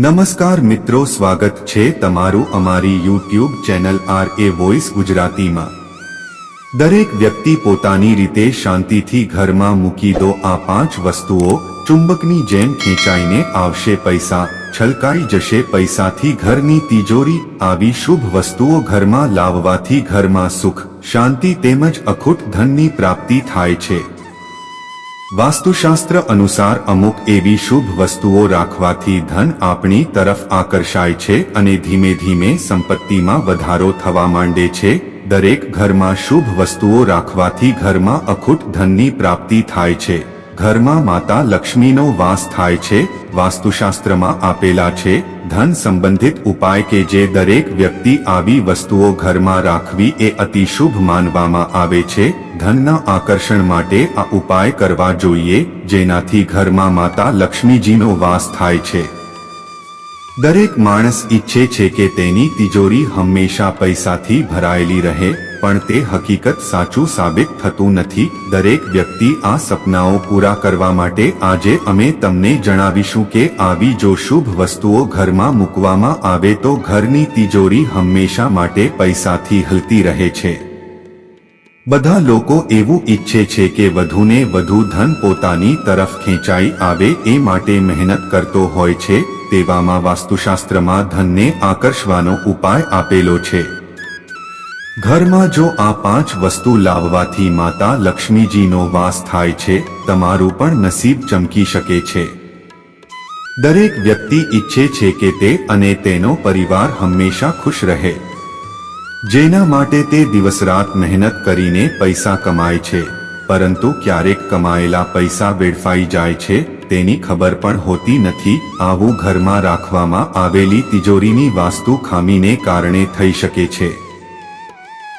નમસ્કાર મિત્રો, સ્વાગત છે તમારું અમારી યુટ્યુબ ચેનલ RA વોઇસ ગુજરાતીમાં। દરેક વ્યક્તિ પોતાની રીતે શાંતિથી ઘરમાં મૂકી દો આ 5 વસ્તુઓ, ચુંબકની જેમ ખેંચાઈને આવશે પૈસા, છલકાઈ જશે પૈસાથી ઘરની તિજોરી। આવી શુભ વસ્તુઓ ઘરમાં લાવવાથી ઘરમાં સુખ, શાંતિ તેમજ અખૂટ ધનની પ્રાપ્તિ થાય છે। વાસ્તુશાસ્ત્ર અનુસાર અમુક એવી શુભ વસ્તુઓ રાખવાથી ધન આપણી તરફ આકર્ષાય છે અને ધીમે ધીમે સંપત્તિમાં વધારો થવા માંડે છે। દરેક ઘરમાં શુભ વસ્તુઓ રાખવાથી ઘરમાં અખૂટ ધનની પ્રાપ્તિ થાય છે। ઘરમાં માતા લક્ષ્મીનો વાસ થાય છે। વાસ્તુશાસ્ત્રમાં આપેલા છે ધન સંબંધિત ઉપાય કે જે દરેક વ્યક્તિ આવી વસ્તુઓ ઘરમાં રાખવી એ અતિ શુભ માનવામાં આવે છે। ધનના આકર્ષણ માટે આ ઉપાય કરવા જોઈએ, જેનાથી ઘરમાં માતા લક્ષ્મીજીનો વાસ થાય છે। દરેક માણસ ઈચ્છે છે કે તેની તિજોરી હંમેશા પૈસાથી ભરાયેલી રહે, પણ તે હકીકત સાચું સાબિત થતું નથી। દરેક વ્યક્તિ આ સપનાઓ પૂરા કરવા માટે આજે અમે તમને જણાવીશું કે આવી જો શુભ વસ્તુઓ ઘરમાં મૂકવામાં આવે તો ઘરની તિજોરી હંમેશા માટે પૈસાથી હલતી રહે છે। બધા લોકો એવું ઈચ્છે છે કે વધુને વધુ ધન પોતાની તરફ ખેંચાઈ આવે, એ માટે મહેનત કરતો હોય છે। તેવામાં વાસ્તુશાસ્ત્રમાં ધનને આકર્ષવાનો ઉપાય આપેલો છે। ઘરમાં જો આ 5 વસ્તુ લાવવાથી માતા લક્ષ્મીજીનો વાસ થાય છે, તમારું પણ નસીબ ચમકી શકે છે। દરેક વ્યક્તિ ઈચ્છે છે કે તે અને તેનો પરિવાર હંમેશા ખુશ રહે, જેના માટે તે દિવસરાત મહેનત કરીને પૈસા કમાય છે, પરંતુ ક્યારેક કમાયેલા પૈસા વેડફાઈ જાય છે, તેની ખબર પણ હોતી નથી। આવું ઘરમાં રાખવામાં આવેલી તિજોરીની વાસ્તુ ખામીને કારણે થઈ શકે છે।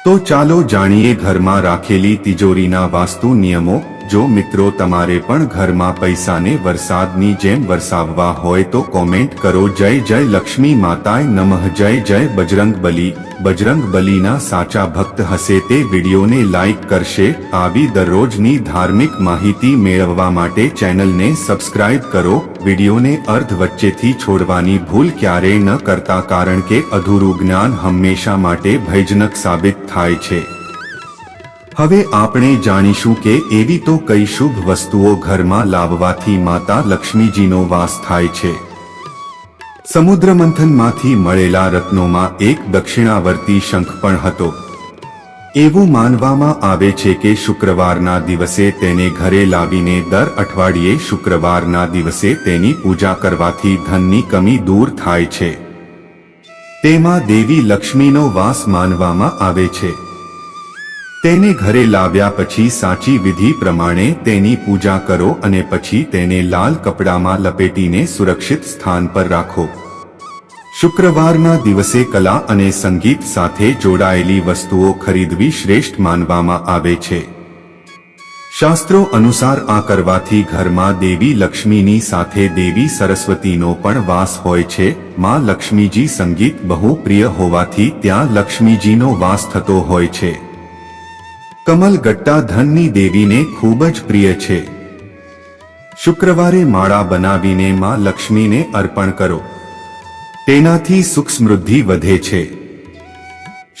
તો ચાલો જાણીએ ઘરમાં રાખેલી તિજોરીના વાસ્તુ નિયમો। જો મિત્રો તમારે પણ ઘરમાં પૈસાને વરસાદની જેમ વરસાવવા હોય તો કોમેન્ટ કરો જય જય લક્ષ્મી માતાય નમઃ, જય જય બજરંગબલી। બજરંગબલીના સાચા ભક્ત હશે તે વિડીયોને લાઈક કરશે। આવી દરરોજની ધાર્મિક માહિતી મેળવવા માટે ચેનલને સબસ્ક્રાઇબ કરો। વિડીયોને અર્ધ વચ્ચેથી છોડવાની ભૂલ ક્યારેય ન કરતા, કારણ કે અધૂરું જ્ઞાન હંમેશા માટે ભયજનક સાબિત થાય છે। હવે આપણે જાણીશું કે એવી તો કઈ શુભ વસ્તુઓ ઘરમાં લાવવાથી માતા લક્ષ્મીજીનો વાસ થાય છે। સમુદ્ર મંથનમાંથી મળેલા રત્નોમાં એક દક્ષિણાવર્તી શંખ પણ હતો। એવું માનવામાં આવે છે કે શુક્રવારના દિવસે તેને ઘરે લાવીને દર અઠવાડિયે શુક્રવારના દિવસે તેની પૂજા કરવાથી ધનની કમી દૂર થાય છે। તેમાં દેવી લક્ષ્મીનો વાસ માનવામાં આવે છે। તેને ઘરે લાવ્યા પછી સાચી વિધિ પ્રમાણે તેની પૂજા કરો અને પછી તેને લાલ કપડામાં લપેટીને સુરક્ષિત સ્થાન પર રાખો। શુક્રવારના દિવસે કલા અને સંગીત સાથે જોડાયેલી વસ્તુઓ ખરીદવી શ્રેષ્ઠ માનવામાં આવે છે। શાસ્ત્રો અનુસાર આ કરવાથી ઘરમાં દેવી લક્ષ્મીની સાથે દેવી સરસ્વતીનો પણ વાસ હોય છે। માં લક્ષ્મીજી સંગીત બહુ પ્રિય હોવાથી ત્યાં લક્ષ્મીજીનો વાસ થતો હોય છે। કમલ ગટ્ટા ધનની દેવીને ખૂબ જ પ્રિય છે। શુક્રવારે માળા બનાવીને માં લક્ષ્મીને અર્પણ કરો, તેનાથી સુખ સમૃદ્ધિ વધે છે।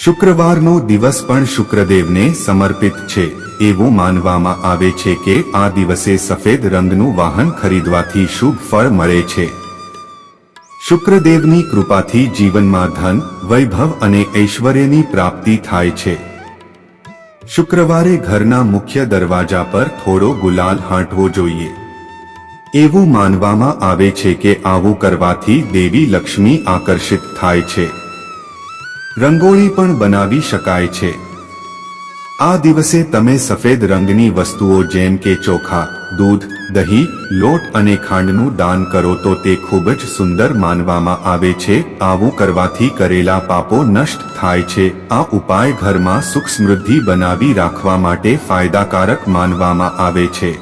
શુક્રવારનો દિવસ પણ શુક્રદેવને સમર્પિત છે। એવું માનવામાં આવે છે કે આ દિવસે સફેદ રંગનું વાહન ખરીદવાથી શુભ ફળ મળે છે। શુક્રદેવની કૃપાથી જીવનમાં ધન, વૈભવ અને ઐશ્વર્યની પ્રાપ્તિ થાય છે। શુક્રવારે ઘરના મુખ્ય દરવાજા પર થોડો ગુલાલ છાંટવો જોઈએ। એવું માનવામાં આવે છે કે આવું કરવાથી દેવી લક્ષ્મી આકર્ષિત થાય છે। રંગોળી પણ બનાવી શકાય છે। આ દિવસે તમે સફેદ રંગની વસ્તુઓ જેમ કે ચોખા, દૂધ, દહીં, લોટ અને ખાંડનું દાન કરો તો તે ખૂબ જ સુંદર માનવામાં આવે છે। આવું કરવાથી કરેલા પાપો નષ્ટ થાય છે। આ ઉપાય ઘરમાં સુખ સમૃદ્ધિ બનાવી રાખવા માટે ફાયદાકારક માનવામાં આવે છે।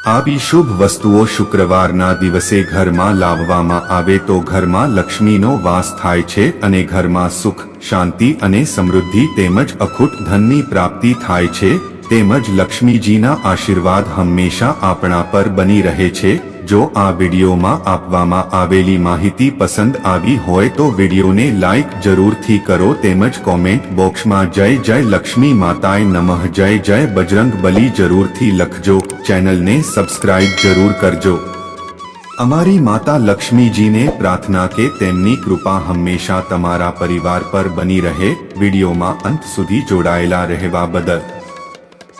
આવી શુભ વસ્તુઓ શુક્રવારના દિવસે ઘરમાં લાવવામાં આવે તો ઘરમાં લક્ષ્મીનો વાસ થાય છે અને ઘરમાં સુખ, શાંતિ અને સમૃદ્ધિ તેમજ અખૂટ ધનની પ્રાપ્તિ થાય છે। તેમજ લક્ષ્મીજીના આશીર્વાદ હંમેશા આપણા પર બની રહે છે। જો આ વિડીયોમાં આપવામાં આવેલી માહિતી પસંદ આવી હોય તો વિડીયોને લાઈક જરૂરથી કરો તેમજ કોમેન્ટ બોક્સમાં જય જય લક્ષ્મી માતાએ નમઃ જય જય બજરંગબલી જરૂરથી લખજો. ચેનલને સબસ્ક્રાઇબ જરૂર કરજો. અમારી માતા લક્ષ્મીજીને પ્રાર્થના કે તેમની કૃપા હંમેશા તમારા પરિવાર પર બની રહે. વિડીયોમાં અંત સુધી જોડાયેલા રહેવા બદલ